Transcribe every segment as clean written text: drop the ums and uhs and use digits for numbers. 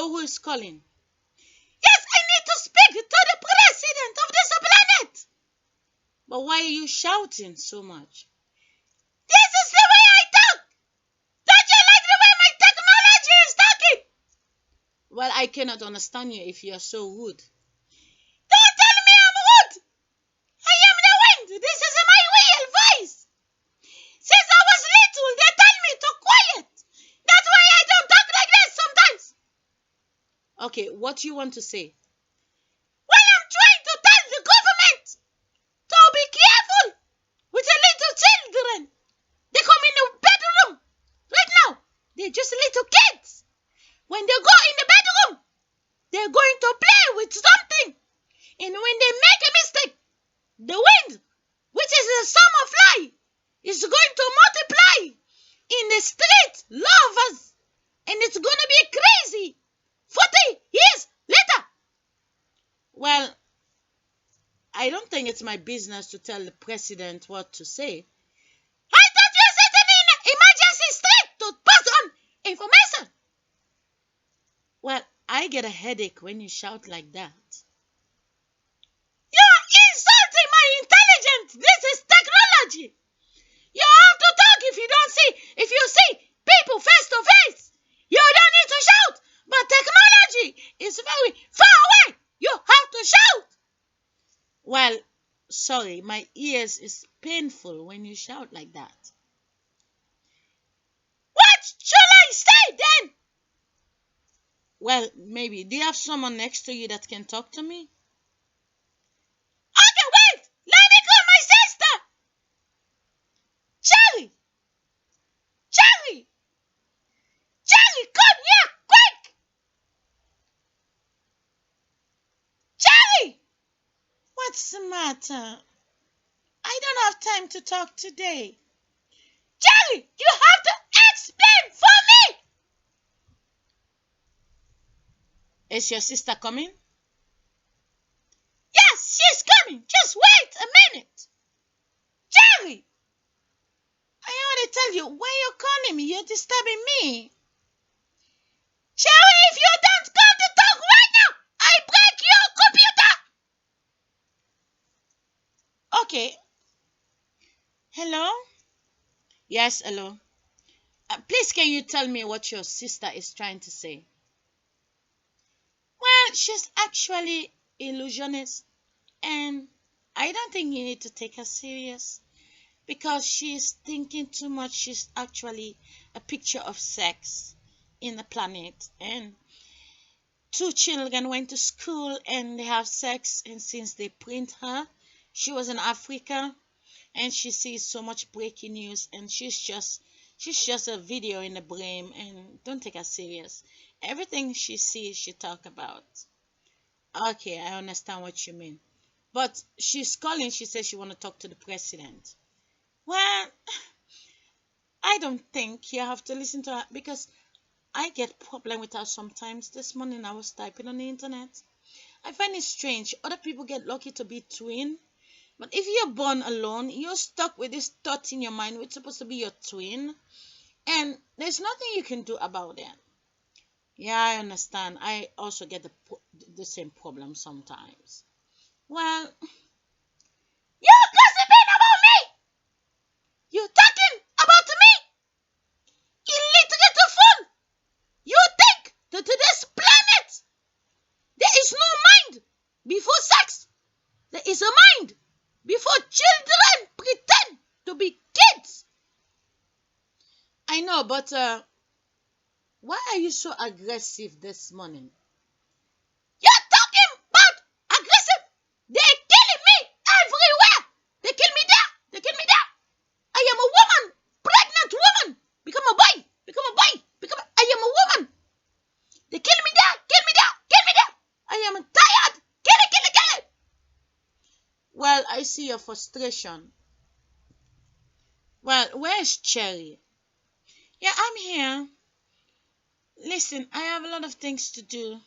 Hello, who is calling? Yes, I need to speak to the president of this planet. But why are you shouting so much? This is the way I talk. Don't you like the way my technology is talking? Well, I cannot understand you if you are so rude. Don't tell me I'm rude. I am the wind. This is my real voice. Since I was little, they tell me to quiet. That's why I don't talk like this sometimes. Okay, what do you want to say? Well, I'm trying to tell the government to be careful with the little children. They come in the bedroom right now. They're just little kids. When they go in the bedroom, they're going to play with something. And when they make a mistake, the wind, which is the summer fly, is going to multiply in the street, lovers. And it's going to be crazy. 40 years later. Well, I don't think it's my business to tell the president what to say. I thought you said in an emergency state to pass on information. Well, I get a headache when you shout like that. You're insulting my intelligence. This is technology. You have to talk if you don't see. If you see people face to face, you don't need to shout. But technology is very far away. You have to shout. Well, sorry, my ears is painful when you shout like that. What should I say then? Well, maybe. Do you have someone next to you that can talk to me? Okay, wait. Let me call my sister. Cherry. Cherry. Cherry, come here, quick. Cherry. What's the matter? I don't have time to talk today. Cherry, you have to explain for me. Is your sister coming? Yes, she's coming. Just wait a minute. Cherry! I already tell you, why you're calling me? You're disturbing me. Cherry, if you don't come to talk right now, I break your computer. Okay. Hello? Yes, hello. Please, can you tell me what your sister is trying to say? Well, she's actually illusionist, and I don't think you need to take her serious because she's thinking too much. She's actually a picture of sex in the planet, and two children went to school and they have sex, and since they print her, she was in Africa, and she sees so much breaking news, and she's just a video in the brain, and don't take her serious. Everything she sees, she talk about. Okay, I understand what you mean. But she's calling, she says she want to talk to the president. Well, I don't think you have to listen to her because I get problem with her sometimes. This morning I was typing on the internet. I find it strange. Other people get lucky to be twin. But if you're born alone, you're stuck with this thought in your mind which is supposed to be your twin. And there's nothing you can do about it. Yeah, I understand. I also get the same problem sometimes. Well, you're gossiping about me! You're talking about me! Illiterate fool! You think that to this planet there is no mind before sex? There is a mind before children pretend to be kids. I know, but why are you so aggressive this morning? You're talking about aggressive? They're killing me everywhere. They kill me there. They kill me there. I am a woman, pregnant woman. Become a boy. Become a boy. I am a woman. They kill me there. Kill me there. Kill me there. I am tired. Kill it. Well, I see your frustration. Well, where's Cherry? Yeah, I'm here. Listen, I have a lot of things to do,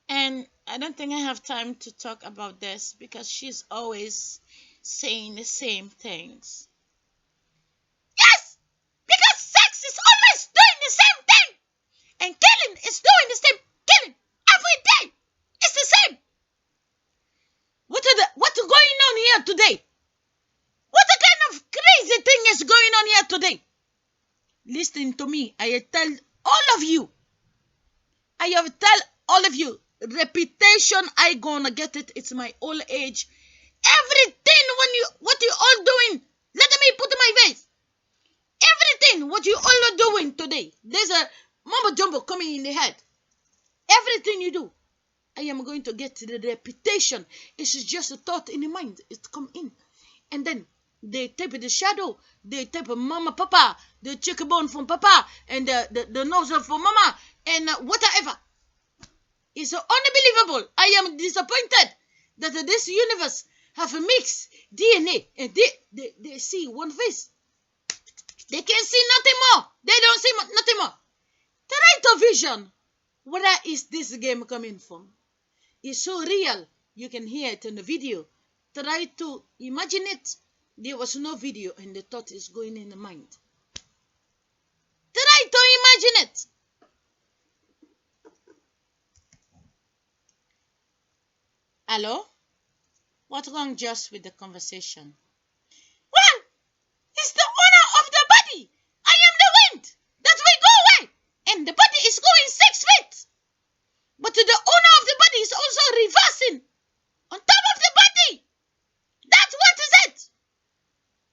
and I don't think I have time to talk about this because she's always saying the same things. Yes, because sex is always doing the same thing, and killing is doing the same. today? What kind of crazy thing is going on here today? Listen to me. I tell all of you. I have tell all of you. Reputation, I gonna get it. It's my old age. Everything what you all doing, let me put in my face. Everything what you all are doing today, there's a mumbo jumbo coming in the head. Everything you do, I am going to get the reputation. It's just a thought in the mind. It come in, and then they type the shadow. They type mama, papa, the cheekbone from papa, and the nose from mama, and whatever. It's unbelievable. I am disappointed that this universe have a mixed DNA, and they see one face. They can see nothing more. They don't see nothing more. Try to vision. Where is this game coming from? It's so real. You can hear it in the video. Try to imagine it. There was no video and the thought is going in the mind. Try to imagine it. Hello? What's wrong just with the conversation? Well, it's the owner of the body. I am the wind that will go away. And the body is going 6 feet. But the owner of the body is also reversing on top of the body. That's what is it.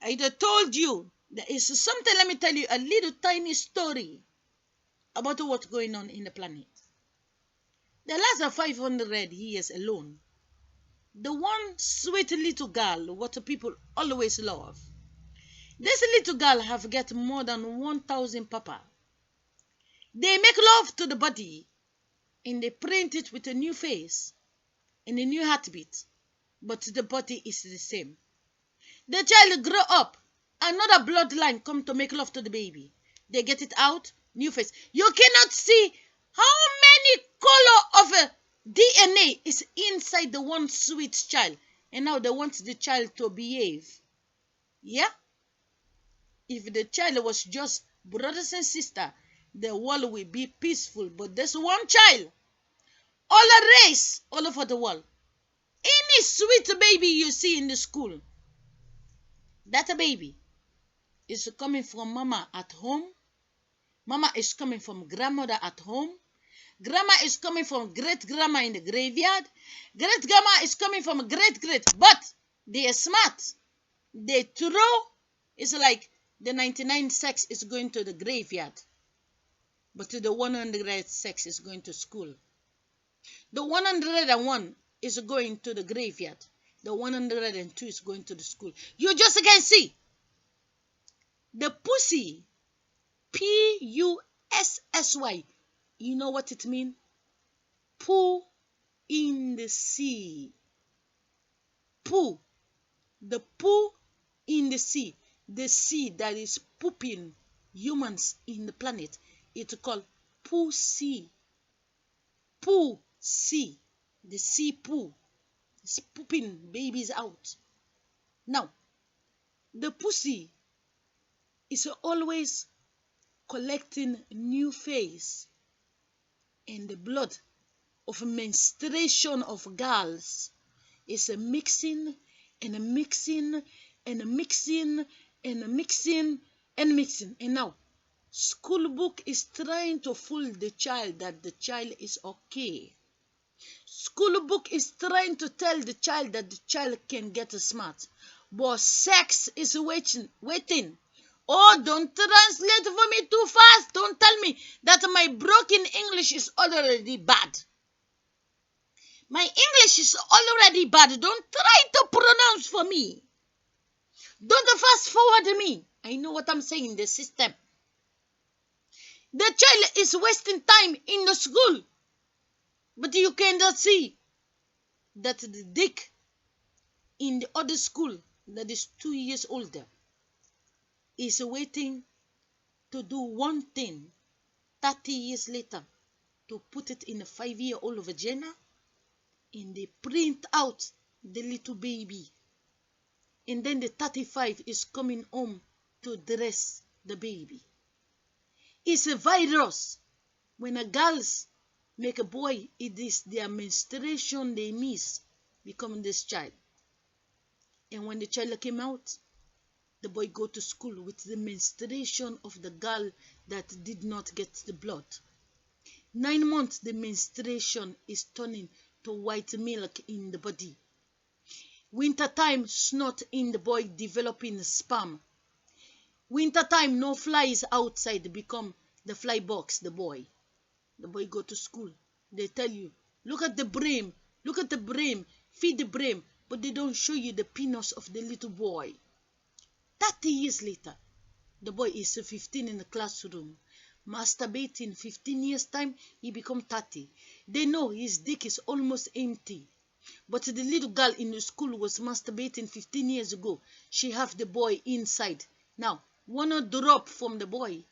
I told you there is something. Let me tell you a little tiny story about what's going on in the planet. The last 500 years alone, the one sweet little girl, what people always love. This little girl have got more than 1,000 papa. They make love to the body and they print it with a new face and a new heartbeat, but the body is the same. The child grow up, another bloodline come to make love to the baby. They get it out, new face. You cannot see how many color of a DNA is inside the one sweet child, and now they want the child to behave. Yeah? If the child was just brothers and sisters, the world will be peaceful. But there's one child, all a race, all over the world. Any sweet baby you see in the school, that baby is coming from mama at home. Mama is coming from grandmother at home. Grandma is coming from great-grandma in the graveyard. Great-grandma is coming from great-great. But they are smart. They throw. It's like the 99 sex is going to the graveyard. But the 100 sex is going to school. The 101 is going to the graveyard. The 102 is going to the school. You just can see. The pussy. Pussy. You know what it means? Poo in the sea. Poo. The poo in the sea. The sea that is pooping humans in the planet. It's called pussy. Poo sea. The sea poo. It's pooping babies out. Now, the pussy is always collecting new face. And the blood of menstruation of girls is a mixing and a mixing and a mixing and a mixing and mixing. And now, school book is trying to fool the child that the child is okay. School book is trying to tell the child that the child can get smart. But sex is waiting. Oh, don't translate for me too fast. Don't tell me that my broken English is already bad. My English is already bad. Don't try to pronounce for me. Don't fast forward me. I know what I'm saying, the system. The child is wasting time in the school. But you cannot see that the dick in the other school that is 2 years older is waiting to do one thing 30 years later, to put it in a 5-year-old vagina, and they print out the little baby. And then the 35 is coming home to dress the baby. It's a virus. When a girls make a boy, it is their menstruation they miss becoming this child. And when the child came out, the boy go to school with the menstruation of the girl that did not get the blood. 9 months, the menstruation is turning to white milk in the body. Wintertime, snot in the boy developing sperm. Wintertime, no flies outside, become the fly box, the boy. The boy go to school. They tell you, look at the brain, feed the brain, but they don't show you the penis of the little boy. 30 years later, the boy is 15 in the classroom. Masturbating 15 years time, he become 30. They know his dick is almost empty. But the little girl in the school was masturbating 15 years ago. She have the boy inside. Now, wanna drop from the boy,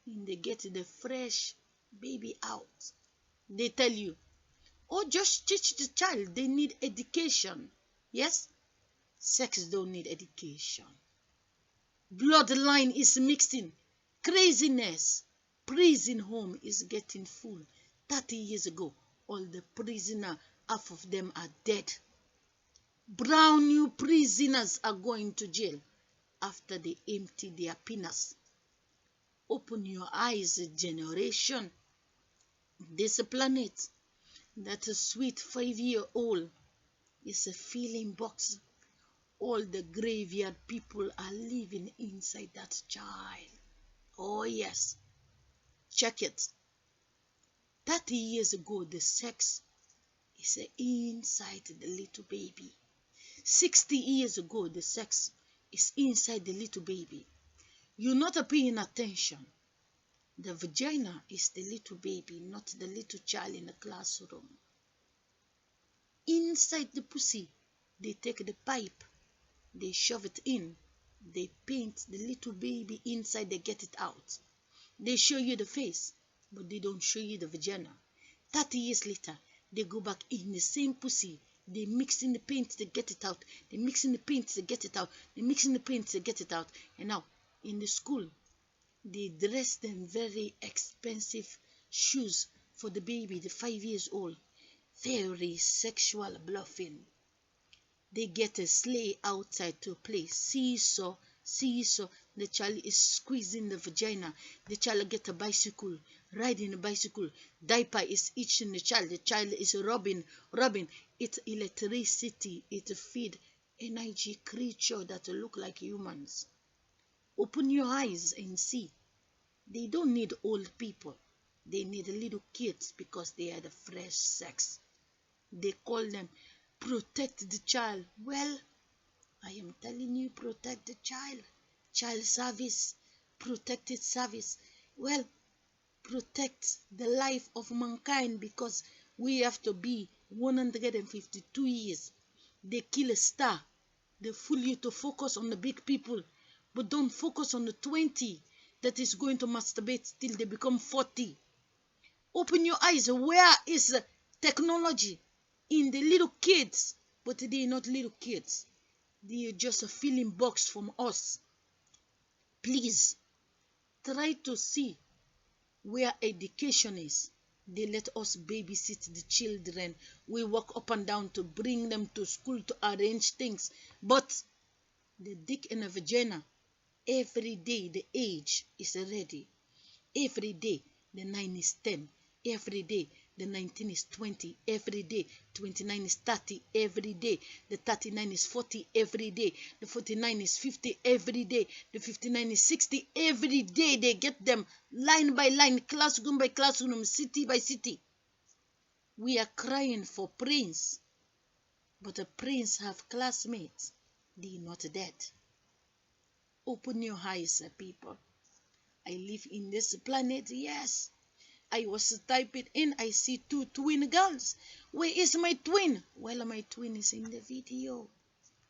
and they get the fresh baby out. They tell you, oh, just teach the child. They need education. Yes? Sex don't need education. Bloodline is mixing. Craziness. Prison home is getting full. 30 years ago, all the prisoners, half of them are dead. Brown new prisoners are going to jail after they empty their penis. Open your eyes, generation. This planet, that sweet 5-year-old, is a filling box. All the graveyard people are living inside that child. Oh yes, check it. 30 years ago, the sex is inside the little baby. 60 years ago, the sex is inside the little baby. You're not paying attention. The vagina is the little baby, not the little child in the classroom. Inside the pussy, they take the pipe, they shove it in, they paint the little baby inside, they get it out. They show you the face, but they don't show you the vagina. 30 years later, they go back in the same pussy. They mix in the paint, they get it out. They mix in the paint, they get it out. They mix in the paint, they get it out. And now, in the school, they dress them very expensive shoes for the baby, the 5 years old. Very sexual bluffing. They get a sleigh outside to play seesaw. The child is squeezing the vagina. The child get a bicycle, riding a bicycle. Diaper is itching the child. The child is rubbing. It's electricity. It feed energy creature that look like humans. Open your eyes and see. They don't need old people. They need little kids because they are the fresh sex. They call them protect the child. Well, I am telling you, protect the child. Child service, protected service. Well, protect the life of mankind because we have to be 152 years. They kill a star. They fool you to focus on the big people, but don't focus on the 20 that is going to masturbate till they become 40. Open your eyes. Where is technology in the little kids? But they are not little kids. They are just a filling box from us. Please, try to see where education is. They let us babysit the children. We walk up and down to bring them to school to arrange things. But the dick and the vagina, every day the age is ready. Every day the 9 is 10. Every day the 19 is 20. Every day 29 is 30. Every day the 39 is 40. Every day the 49 is 50. Every day the 59 is 60. Every day they get them line by line, classroom by classroom, city by city. We are crying for prince, but a prince have classmates. They are not dead. Open your eyes, people. I live in this planet, yes. I was typing in, I see 2 twin girls. Where is my twin? Well, my twin is in the video.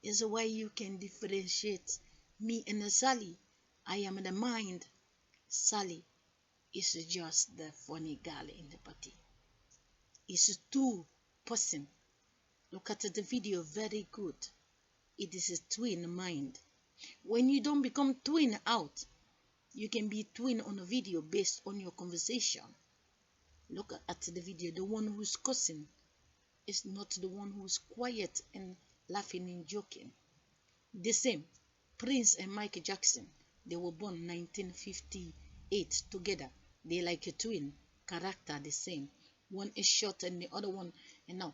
Is why you can differentiate me and Sally. I am the mind. Sally is just the funny girl in the body. It's 2 person. Look at the video, very good. It is a twin mind. When you don't become twin out, you can be twin on a video based on your conversation. Look at the video. The one who's cussing is not the one who's quiet and laughing and joking. The same. Prince and Michael Jackson, they were born 1958 together. They like a twin, character the same. One is short and the other one, and now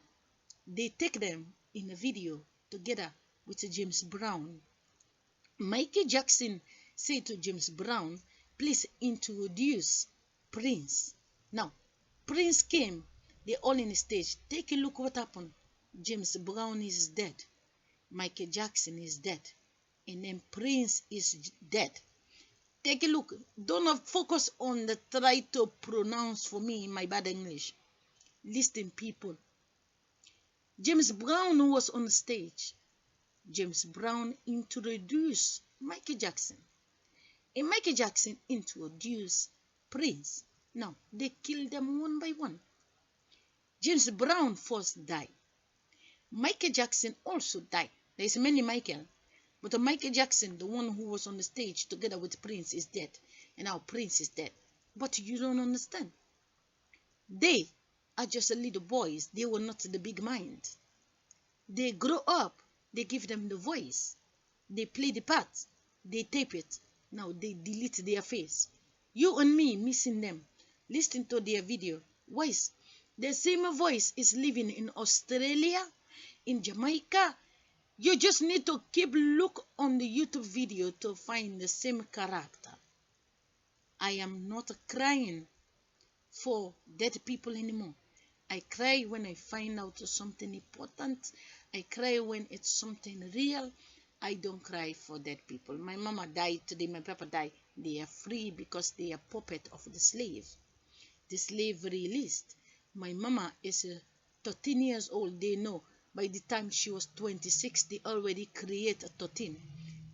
they take them in a video together with James Brown. Michael Jackson said to James Brown, please introduce Prince. Now, Prince came, they all in the stage. Take a look what happened. James Brown is dead. Michael Jackson is dead. And then Prince is dead. Take a look. Don't focus on the try to pronounce for me in my bad English. Listen, people. James Brown was on the stage. James Brown introduced Michael Jackson. And Michael Jackson introduced Prince. Now, they killed them one by one. James Brown first died. Michael Jackson also died. There's many Michael. But Michael Jackson, the one who was on the stage together with Prince, is dead. And now Prince is dead. But you don't understand. They are just little boys. They were not the big mind. They grow up. They give them the voice. They play the part. They tape it. Now they delete their face. You and me missing them. Listen to their video. Voice. The same voice is living in Australia, in Jamaica. You just need to keep look on the YouTube video to find the same character. I am not crying for dead people anymore. I cry when I find out something important. I cry when it's something real. I don't cry for dead people. My mama died today. My papa died. They are free because they are puppet of the slave. The slave released. My mama is 13 years old. They know by the time she was 26, they already create a 13.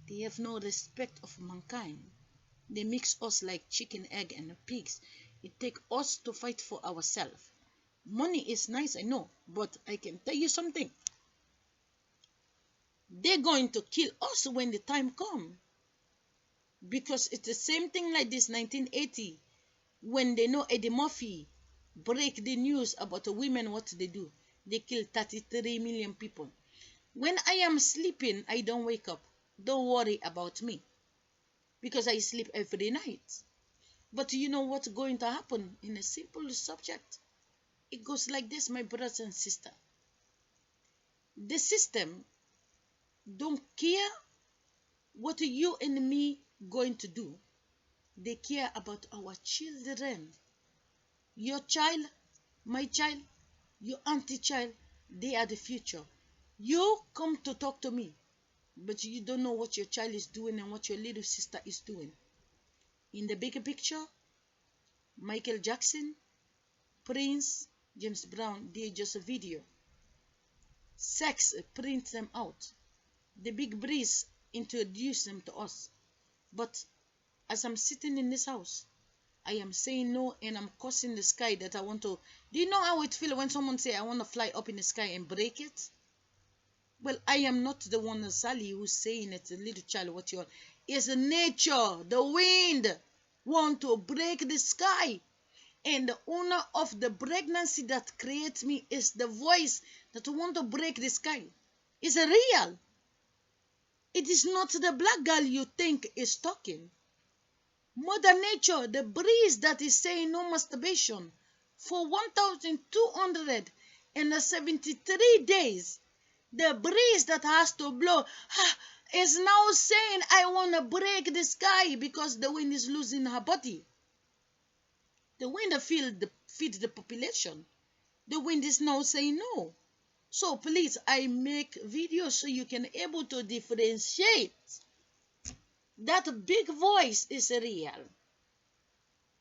They have no respect of mankind. They mix us like chicken, egg, and pigs. It takes us to fight for ourselves. Money is nice, I know, but I can tell you something. They're going to kill us when the time comes. Because it's the same thing like this 1980, when they know Eddie Murphy break the news about the women, what they do. They kill 33 million people. When I am sleeping, I don't wake up. Don't worry about me. Because I sleep every night. But you know what's going to happen in a simple subject? It goes like this, my brothers and sisters. The system don't care what you and me going to do. They care about our children. Your child, my child, your auntie child, they are the future. You come to talk to me, but you don't know what your child is doing and what your little sister is doing. In the bigger picture, Michael Jackson, Prince, James Brown, they're just a video. Sex prints them out. The big breeze introduced them to us. But as I'm sitting in this house, I am saying no and I'm cursing the sky that I want to. Do you know how it feels when someone say I want to fly up in the sky and break it? Well, I am not the one, Sally, who's saying it, a little child, what you want. It's nature, the wind want to break the sky. And the owner of the pregnancy that creates me is the voice that want to break the sky. It's real. It is not the black girl you think is talking. Mother Nature, the breeze that is saying no masturbation for 1,273 days, the breeze that has to blow is now saying, I want to break the sky because the wind is losing her body. The wind feeds the population. The wind is now saying no. So please, I make videos so you can able to differentiate. That big voice is real.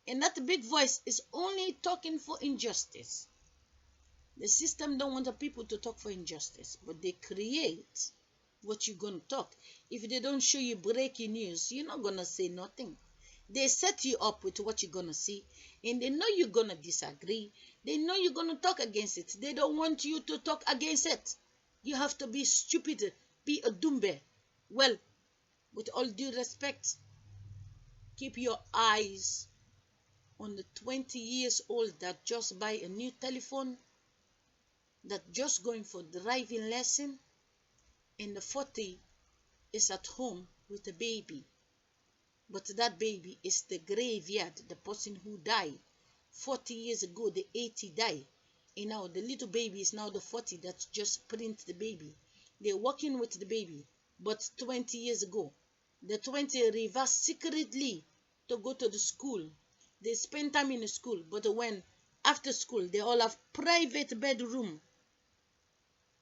And that big voice is only talking for injustice. The system don't want the people to talk for injustice, but they create what you're going to talk. If they don't show you breaking news, you're not going to say nothing. They set you up with what you're going to see, and they know you're going to disagree. They know you're going to talk against it. They don't want you to talk against it. You have to be stupid, be a dumbe. Well, with all due respect, keep your eyes on the 20 years old that just buy a new telephone, that just going for driving lesson, and the 40 is at home with the baby, but that baby is the graveyard, the person who died 40 years ago, the 80 died, and now the little baby is now the 40 that just print the baby. They're working with the baby, but 20 years ago, the 20 reverse secretly to go to the school. They spend time in the school, but when after school, they all have private bedroom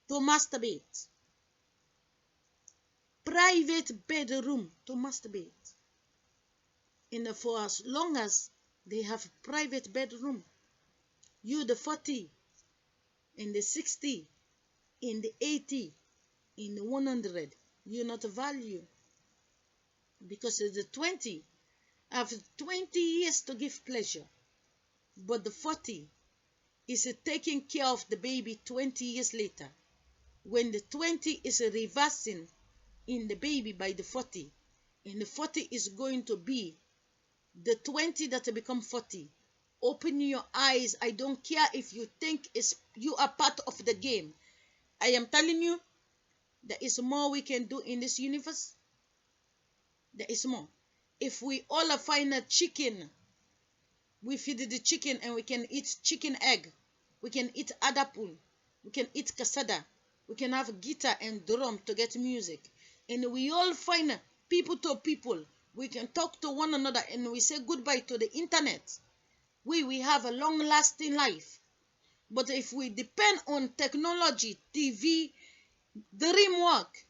to masturbate. Private bedroom to masturbate. And for as long as they have private bedroom, you the 40, and the 60, in the 80, in the 100, you not value. Because the 20 have 20 years to give pleasure, but the 40 is taking care of the baby 20 years later. When the 20 is reversing in the baby by the 40, and the 40 is going to be the 20 that become 40. Open your eyes. I don't care if you think you are part of the game. I am telling you, there is more we can do in this universe. There is more. If we all find a chicken, we feed the chicken and we can eat chicken egg. We can eat adapul. We can eat casada. We can have guitar and drum to get music. And we all find people to people. We can talk to one another and we say goodbye to the internet. We have a long-lasting life. But if we depend on technology, TV, dream work,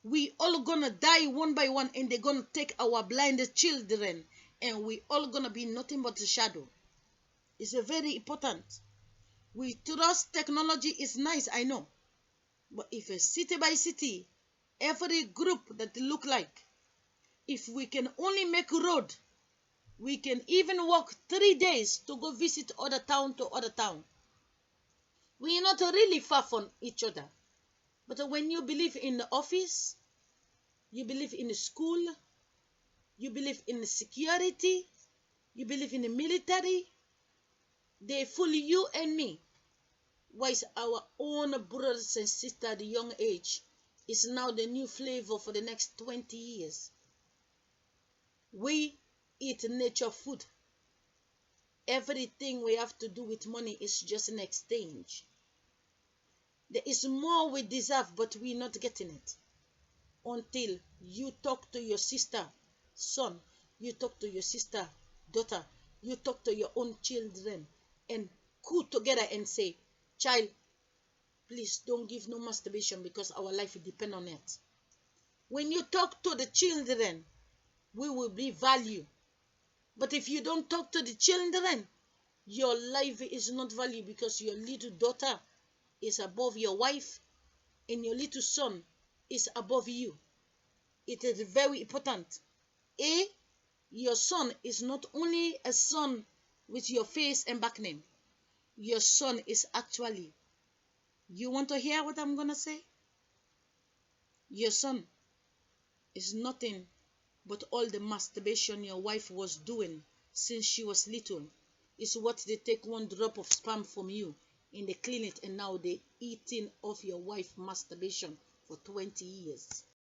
we all gonna die one by one, and they're gonna take our blind children, and we all gonna be nothing but a shadow. It's a very important. We trust technology is nice, I know. But if a city by city, every group that look like, if we can only make road, we can even walk 3 days to go visit other town to other town. We are not really far from each other. But when you believe in the office, you believe in the school, you believe in the security, you believe in the military, they fool you and me. Why is our own brothers and sisters at the young age is now the new flavor for the next 20 years? We eat nature food. Everything we have to do with money is just an exchange. There is more we deserve, but we're not getting it. Until you talk to your sister, son, you talk to your sister, daughter, you talk to your own children, and cool together and say, child, please don't give no masturbation because our life depends on it. When you talk to the children, we will be value. But if you don't talk to the children, your life is not value, because your little daughter is above your wife and your little son is above you. It is very important. Your son is not only a son with your face and back name. Your son is actually, you want to hear what I'm going to say? Your son is nothing but all the masturbation your wife was doing since she was little. Is what they take one drop of sperm from you and they clean it, and now they eating off your wife masturbation for 20 years.